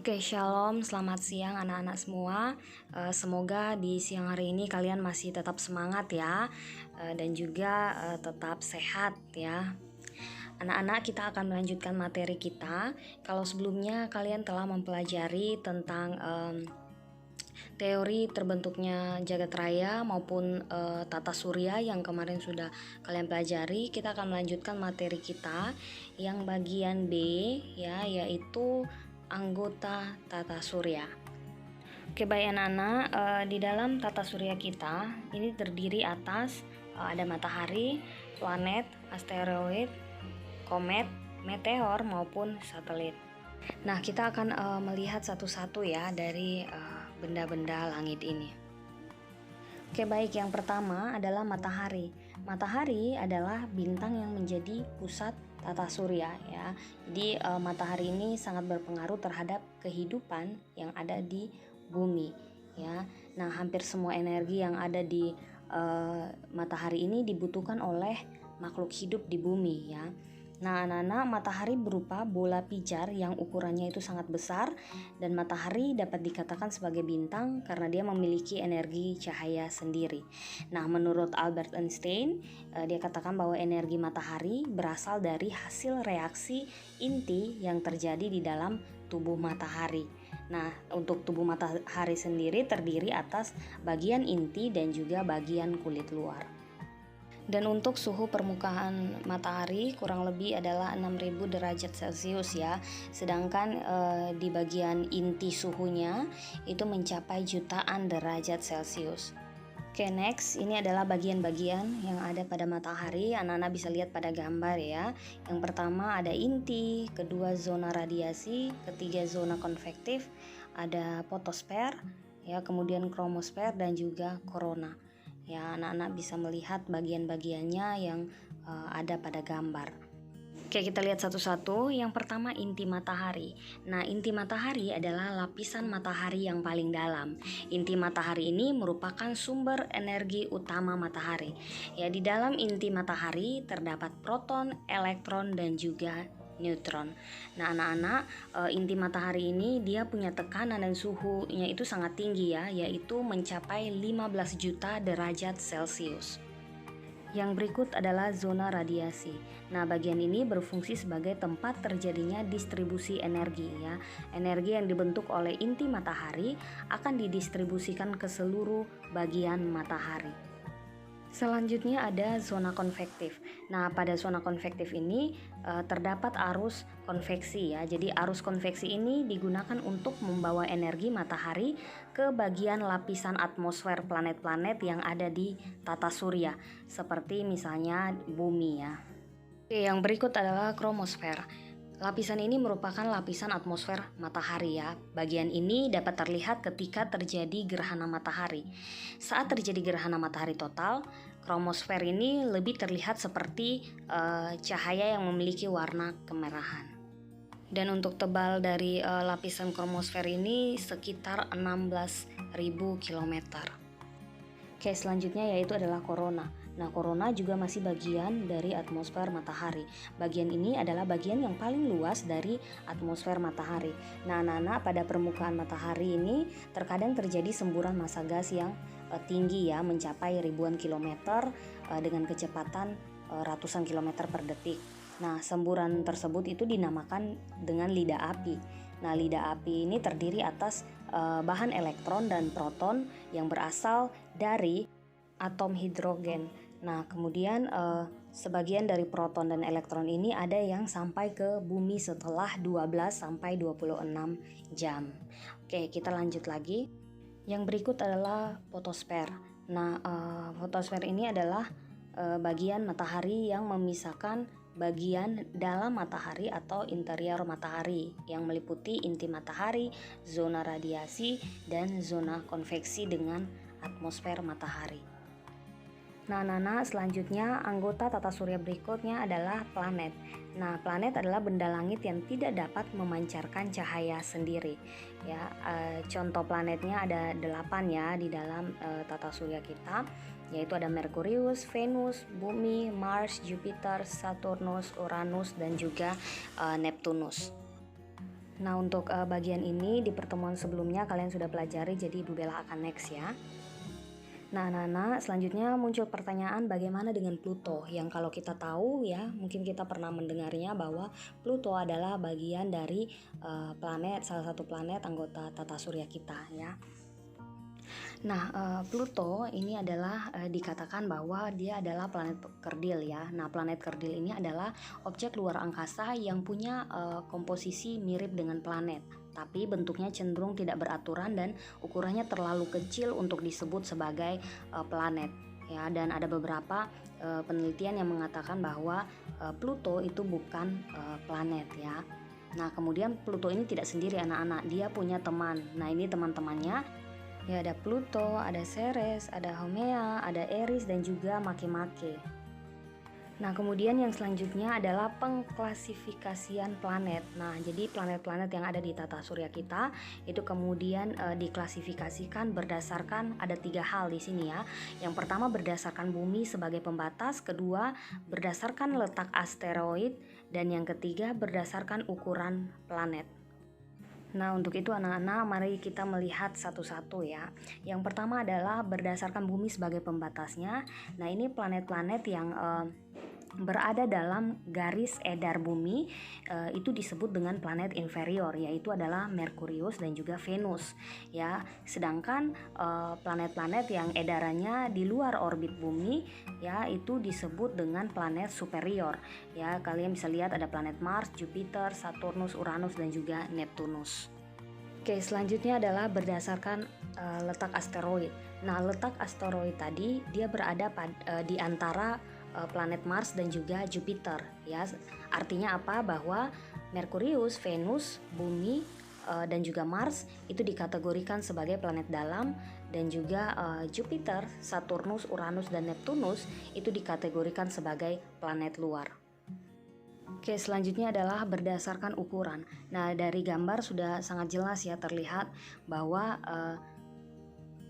Oke, shalom, selamat siang anak-anak semua. Semoga di siang hari ini kalian masih tetap semangat ya, dan juga tetap sehat ya. Anak-anak, kita akan melanjutkan materi kita. Kalau sebelumnya kalian telah mempelajari tentang teori terbentuknya jagat raya maupun tata surya yang kemarin sudah kalian pelajari, kita akan melanjutkan materi kita yang bagian B ya, yaitu anggota tata surya. Oke, baik anak-anak, di dalam tata surya kita ini terdiri atas ada matahari, planet, asteroid, komet, meteor maupun satelit. Nah, kita akan melihat satu-satu ya dari benda-benda langit ini. Oke, baik, yang pertama adalah matahari. Matahari adalah bintang yang menjadi pusat tata surya ya. Jadi matahari ini sangat berpengaruh terhadap kehidupan yang ada di bumi ya. Nah, hampir semua energi yang ada di matahari ini dibutuhkan oleh makhluk hidup di bumi ya. Nah, anak-anak, matahari berupa bola pijar yang ukurannya itu sangat besar, dan matahari dapat dikatakan sebagai bintang karena dia memiliki energi cahaya sendiri. Nah, menurut Albert Einstein, dia katakan bahwa energi matahari berasal dari hasil reaksi inti yang terjadi di dalam tubuh matahari. Nah, untuk tubuh matahari sendiri terdiri atas bagian inti dan juga bagian kulit luar. Dan untuk suhu permukaan matahari kurang lebih adalah 6000 derajat Celcius ya. Sedangkan di bagian inti suhunya itu mencapai jutaan derajat Celcius. Oke, next, ini adalah bagian-bagian yang ada pada matahari. Anak-anak bisa lihat pada gambar ya. Yang pertama ada inti, kedua zona radiasi, ketiga zona konvektif, ada fotosfer ya, kemudian kromosfer dan juga korona. Ya, anak-anak bisa melihat bagian-bagiannya yang ada pada gambar. Oke, kita lihat satu-satu. Yang pertama, inti matahari. Nah, inti matahari adalah lapisan matahari yang paling dalam. Inti matahari ini merupakan sumber energi utama matahari. Ya, di dalam inti matahari terdapat proton, elektron, dan juga neutron. Nah, anak-anak, inti matahari ini dia punya tekanan dan suhunya itu sangat tinggi ya, yaitu mencapai 15 juta derajat Celcius. Yang berikut adalah zona radiasi. Nah, bagian ini berfungsi sebagai tempat terjadinya distribusi energi ya. Energi yang dibentuk oleh inti matahari akan didistribusikan ke seluruh bagian matahari. Selanjutnya ada zona konvektif. Nah, pada zona konvektif ini terdapat arus konveksi ya. Jadi arus konveksi ini digunakan untuk membawa energi matahari ke bagian lapisan atmosfer planet-planet yang ada di tata surya, seperti misalnya bumi ya. Oke, yang berikut adalah kromosfer. Lapisan ini merupakan lapisan atmosfer matahari ya. Bagian ini dapat terlihat ketika terjadi gerhana matahari. Saat terjadi gerhana matahari total, kromosfer ini lebih terlihat seperti cahaya yang memiliki warna kemerahan. Dan untuk tebal dari lapisan kromosfer ini sekitar 16.000 km. Oke, selanjutnya yaitu adalah korona. Nah, korona juga masih bagian dari atmosfer matahari. Bagian ini adalah bagian yang paling luas dari atmosfer matahari. Nah, anak-anak, pada permukaan matahari ini terkadang terjadi semburan massa gas yang tinggi ya, mencapai ribuan kilometer dengan kecepatan ratusan kilometer per detik. Nah, semburan tersebut itu dinamakan dengan lidah api. Nah, lidah api ini terdiri atas bahan elektron dan proton yang berasal dari atom hidrogen. Nah, kemudian sebagian dari proton dan elektron ini ada yang sampai ke bumi setelah 12 sampai 26 jam. Oke, kita lanjut lagi. Yang berikut adalah fotosfer. Nah, fotosfer ini adalah bagian matahari yang memisahkan bagian dalam matahari atau interior matahari yang meliputi inti matahari, zona radiasi, dan zona konveksi dengan atmosfer matahari. Nah, Nana, selanjutnya anggota tata surya berikutnya adalah planet. Nah, planet adalah benda langit yang tidak dapat memancarkan cahaya sendiri. Ya, contoh planetnya ada 8 ya di dalam tata surya kita, yaitu ada Merkurius, Venus, Bumi, Mars, Jupiter, Saturnus, Uranus, dan juga Neptunus. Nah, untuk bagian ini di pertemuan sebelumnya kalian sudah pelajari, jadi Ibu Bella akan next ya. Nah, anak-anak, selanjutnya muncul pertanyaan bagaimana dengan Pluto, yang kalau kita tahu ya, mungkin kita pernah mendengarnya bahwa Pluto adalah bagian dari planet, salah satu planet anggota tata surya kita ya. Nah, Pluto ini adalah dikatakan bahwa dia adalah planet kerdil ya. Nah, planet kerdil ini adalah objek luar angkasa yang punya komposisi mirip dengan planet, tapi bentuknya cenderung tidak beraturan dan ukurannya terlalu kecil untuk disebut sebagai planet ya. Dan ada beberapa penelitian yang mengatakan bahwa Pluto itu bukan planet ya. Nah, kemudian Pluto ini tidak sendiri anak-anak, dia punya teman. Nah, ini teman-temannya. Ya, ada Pluto, ada Ceres, ada Haumea, ada Eris, dan juga Makemake. Nah, kemudian yang selanjutnya adalah pengklasifikasian planet. Nah, jadi planet-planet yang ada di tata surya kita itu kemudian diklasifikasikan berdasarkan ada 3 hal di sini ya. Yang pertama berdasarkan bumi sebagai pembatas, kedua berdasarkan letak asteroid, dan yang ketiga berdasarkan ukuran planet. Nah, untuk itu anak-anak mari kita melihat satu-satu ya. Yang pertama adalah berdasarkan bumi sebagai pembatasnya. Nah, ini planet-planet yang berada dalam garis edar bumi itu disebut dengan planet inferior, yaitu adalah Merkurius dan juga Venus ya. Sedangkan planet-planet yang edarannya di luar orbit bumi ya itu disebut dengan planet superior ya. Kalian bisa lihat ada planet Mars, Jupiter, Saturnus, Uranus, dan juga Neptunus. Oke, selanjutnya adalah berdasarkan letak asteroid. Nah, letak asteroid tadi dia berada di antara planet Mars dan juga Jupiter ya. Artinya apa? Bahwa Merkurius, Venus, Bumi dan juga Mars itu dikategorikan sebagai planet dalam, dan juga Jupiter, Saturnus, Uranus, dan Neptunus itu dikategorikan sebagai planet luar. Oke, selanjutnya adalah berdasarkan ukuran. Nah, dari gambar sudah sangat jelas ya terlihat bahwa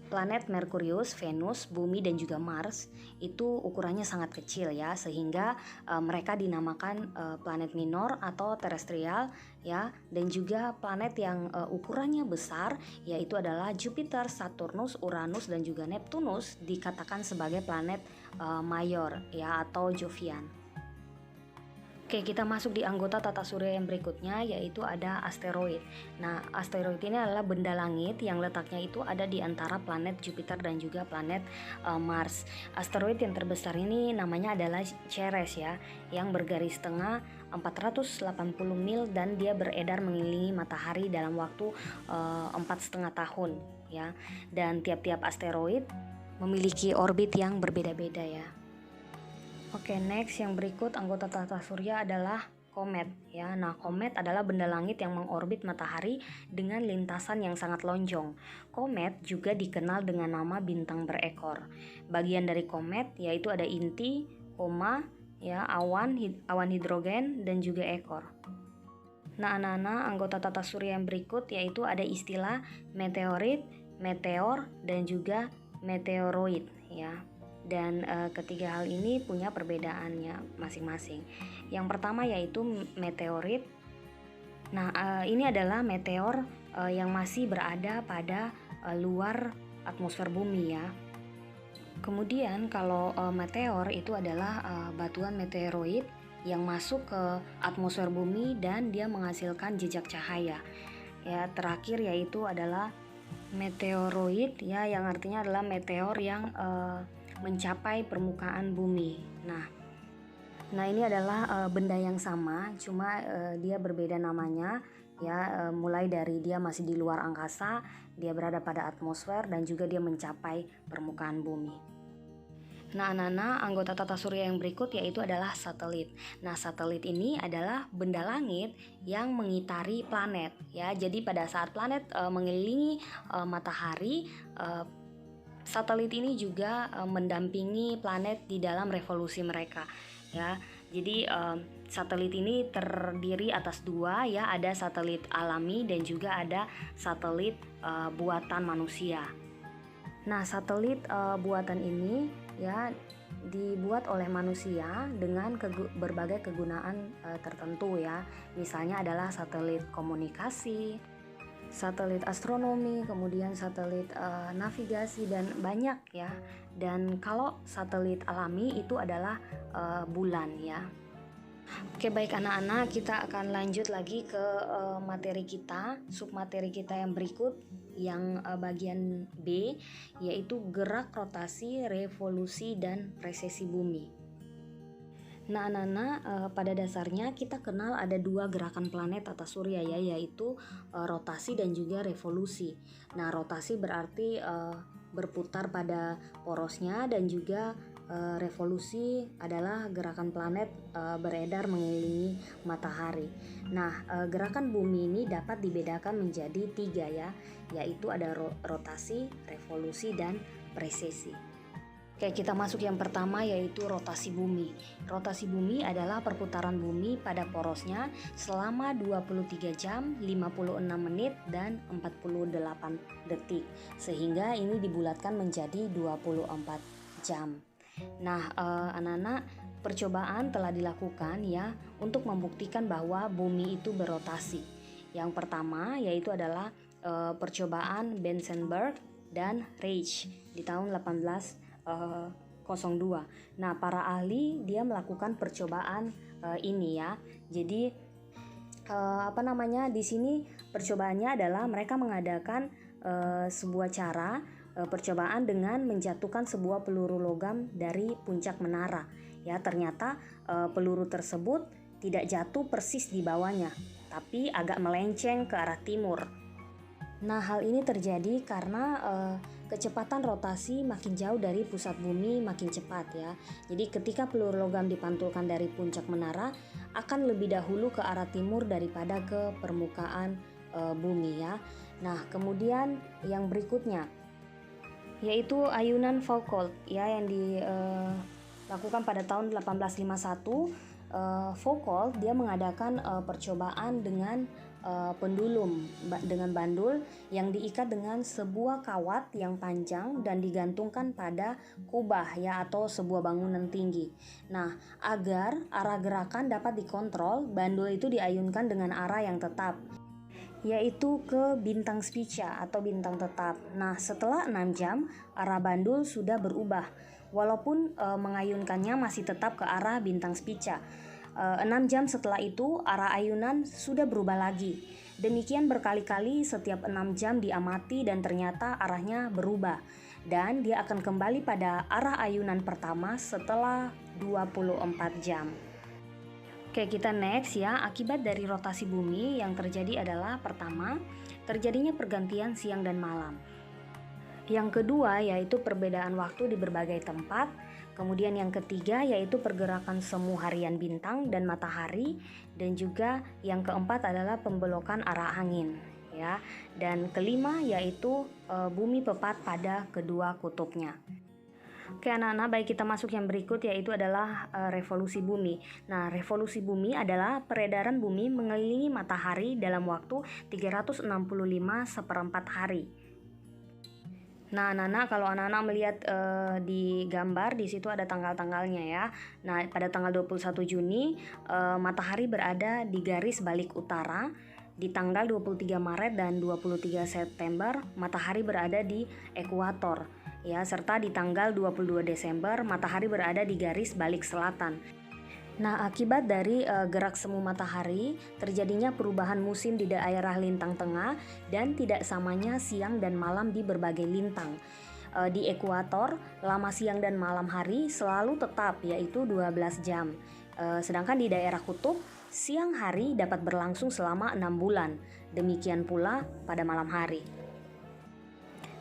planet Merkurius, Venus, Bumi, dan juga Mars itu ukurannya sangat kecil ya, sehingga mereka dinamakan planet minor atau terestrial ya. Dan juga planet yang ukurannya besar yaitu adalah Jupiter, Saturnus, Uranus, dan juga Neptunus dikatakan sebagai planet mayor ya atau Jovian. Oke, kita masuk di anggota tata surya yang berikutnya, yaitu ada asteroid. Nah, asteroid ini adalah benda langit yang letaknya itu ada di antara planet Jupiter dan juga planet Mars. Asteroid yang terbesar ini namanya adalah Ceres ya, yang bergaris tengah 480 mil dan dia beredar mengelilingi matahari dalam waktu 4,5 tahun ya. Dan tiap-tiap asteroid memiliki orbit yang berbeda-beda ya. Oke, next yang berikut anggota tata surya adalah komet ya. Nah, komet adalah benda langit yang mengorbit matahari dengan lintasan yang sangat lonjong. Komet juga dikenal dengan nama bintang berekor. Bagian dari komet yaitu ada inti, koma, ya, awan hidrogen, dan juga ekor. Nah, anak-anak, anggota tata surya yang berikut yaitu ada istilah meteorit, meteor, dan juga meteoroid ya. Dan ketiga hal ini punya perbedaannya masing-masing. Yang pertama yaitu meteorit. Nah, ini adalah meteor yang masih berada pada luar atmosfer bumi ya. Kemudian kalau meteor itu adalah batuan meteoroid yang masuk ke atmosfer bumi dan dia menghasilkan jejak cahaya. Ya, terakhir yaitu adalah meteoroid ya, yang artinya adalah meteor yang mencapai permukaan bumi. Nah ini adalah benda yang sama, cuma dia berbeda namanya ya. Mulai dari dia masih di luar angkasa, dia berada pada atmosfer, dan juga dia mencapai permukaan bumi. Nah, anak-anak, anggota tata surya yang berikut yaitu adalah satelit. Nah, satelit ini adalah benda langit yang mengitari planet ya. Jadi pada saat planet mengelilingi matahari, satelit ini juga mendampingi planet di dalam revolusi mereka ya. Jadi satelit ini terdiri atas 2 ya, ada satelit alami dan juga ada satelit buatan manusia. Nah, satelit buatan ini ya dibuat oleh manusia dengan berbagai kegunaan tertentu ya. Misalnya adalah satelit komunikasi, satelit astronomi, kemudian satelit navigasi dan banyak ya. Dan kalau satelit alami itu adalah bulan ya. Oke, baik anak-anak, kita akan lanjut lagi ke materi kita, submateri kita yang berikut, yang bagian B, yaitu gerak, rotasi, revolusi, dan precesi bumi. Nah anak-anak, pada dasarnya kita kenal ada dua gerakan planet atas surya ya, yaitu rotasi dan juga revolusi. Nah rotasi berarti berputar pada porosnya, dan juga revolusi adalah gerakan planet beredar mengelilingi matahari. Nah, gerakan bumi ini dapat dibedakan menjadi 3 ya, yaitu ada rotasi, revolusi, dan precesi. Oke, kita masuk yang pertama, yaitu rotasi bumi. Rotasi bumi adalah perputaran bumi pada porosnya selama 23 jam, 56 menit, dan 48 detik. Sehingga ini dibulatkan menjadi 24 jam. Nah, anak-anak, percobaan telah dilakukan ya untuk membuktikan bahwa bumi itu berotasi. Yang pertama yaitu adalah percobaan Benzenberg dan Reich di tahun 1802. Nah, para ahli dia melakukan percobaan ini ya. Jadi di sini percobaannya adalah mereka mengadakan sebuah cara percobaan dengan menjatuhkan sebuah peluru logam dari puncak menara. Ya, ternyata peluru tersebut tidak jatuh persis di bawahnya, tapi agak melenceng ke arah timur. Nah, hal ini terjadi karena kecepatan rotasi makin jauh dari pusat bumi makin cepat ya. Jadi ketika peluru logam dipantulkan dari puncak menara akan lebih dahulu ke arah timur daripada ke permukaan bumi ya. Nah, kemudian yang berikutnya yaitu ayunan Foucault ya, yang dilakukan pada tahun 1851. Foucault dia mengadakan percobaan dengan pendulum dengan bandul yang diikat dengan sebuah kawat yang panjang dan digantungkan pada kubah ya, atau sebuah bangunan tinggi. Nah, agar arah gerakan dapat dikontrol, bandul itu diayunkan dengan arah yang tetap, yaitu ke bintang Spica atau bintang tetap. Nah, setelah 6 jam, arah bandul sudah berubah, walaupun mengayunkannya masih tetap ke arah bintang Spica. 6 jam setelah itu, arah ayunan sudah berubah lagi. Demikian berkali-kali, setiap 6 jam diamati dan ternyata arahnya berubah. Dan dia akan kembali pada arah ayunan pertama setelah 24 jam. Oke, kita next ya. Akibat dari rotasi bumi yang terjadi adalah pertama, terjadinya pergantian siang dan malam. Yang kedua yaitu perbedaan waktu di berbagai tempat. Kemudian yang ketiga yaitu pergerakan semu harian bintang dan matahari. Dan juga yang keempat adalah pembelokan arah angin ya. Dan kelima yaitu bumi tepat pada kedua kutubnya. Oke anak-anak, baik, kita masuk yang berikut yaitu adalah revolusi bumi. Nah, revolusi bumi adalah peredaran bumi mengelilingi matahari dalam waktu 365 seperempat hari. Nah, anak-anak, kalau anak-anak melihat di gambar, di situ ada tanggal-tanggalnya ya. Nah, pada tanggal 21 Juni matahari berada di garis balik utara. Di tanggal 23 Maret dan 23 September matahari berada di ekuator ya, serta di tanggal 22 Desember matahari berada di garis balik selatan. Nah, akibat dari gerak semu matahari, terjadinya perubahan musim di daerah lintang tengah dan tidak samanya siang dan malam di berbagai lintang. Di ekuator, lama siang dan malam hari selalu tetap, yaitu 12 jam. Sedangkan di daerah kutub, siang hari dapat berlangsung selama 6 bulan. Demikian pula pada malam hari.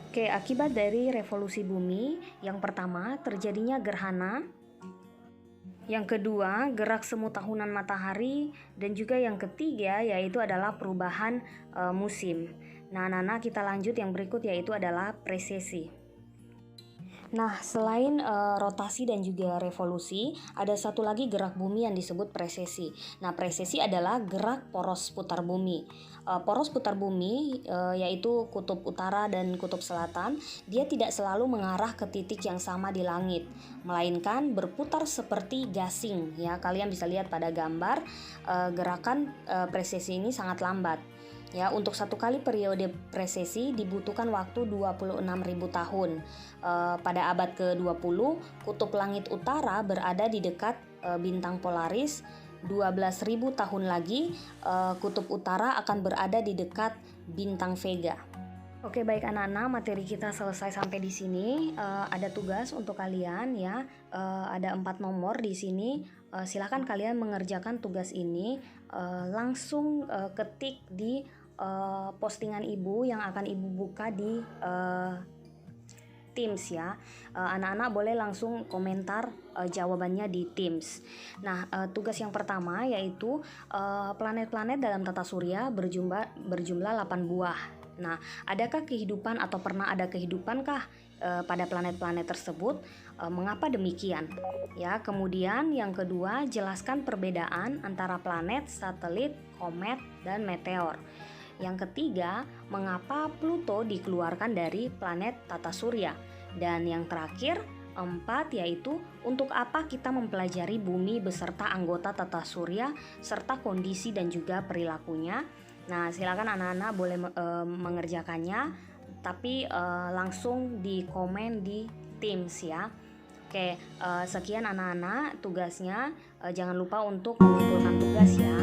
Oke, akibat dari revolusi bumi, yang pertama terjadinya gerhana, yang kedua gerak semu tahunan matahari, dan juga yang ketiga yaitu adalah perubahan musim. Nah, kita lanjut yang berikut yaitu adalah precesi. Nah, selain rotasi dan juga revolusi, ada satu lagi gerak bumi yang disebut precesi. Nah, precesi adalah gerak poros putar bumi. Poros putar bumi, yaitu kutub utara dan kutub selatan, dia tidak selalu mengarah ke titik yang sama di langit, melainkan berputar seperti gasing. Ya, kalian bisa lihat pada gambar gerakan precesi ini sangat lambat. Ya, untuk satu kali periode precesi dibutuhkan waktu 26.000 tahun. Pada abad ke-20, kutub langit utara berada di dekat bintang Polaris. 12.000 tahun lagi, kutub utara akan berada di dekat bintang Vega. Oke, baik anak-anak, materi kita selesai sampai di sini. Ada tugas untuk kalian ya. Ada 4 nomor di sini. Silakan kalian mengerjakan tugas ini. Langsung ketik di postingan ibu yang akan ibu buka di Teams ya. Anak-anak boleh langsung komentar jawabannya di Teams. Nah, tugas yang pertama yaitu planet-planet dalam tata surya berjumlah 8 buah. Nah, adakah kehidupan atau pernah ada kehidupankah pada planet-planet tersebut? Mengapa demikian? Ya, kemudian yang kedua, jelaskan perbedaan antara planet, satelit, komet, dan meteor. Yang ketiga, mengapa Pluto dikeluarkan dari planet tata surya? Dan yang terakhir, 4, yaitu untuk apa kita mempelajari bumi beserta anggota tata surya serta kondisi dan juga perilakunya. Nah, silakan anak-anak boleh mengerjakannya, tapi langsung di komen di Teams ya. Oke, sekian anak-anak tugasnya. Jangan lupa untuk mengumpulkan tugas ya.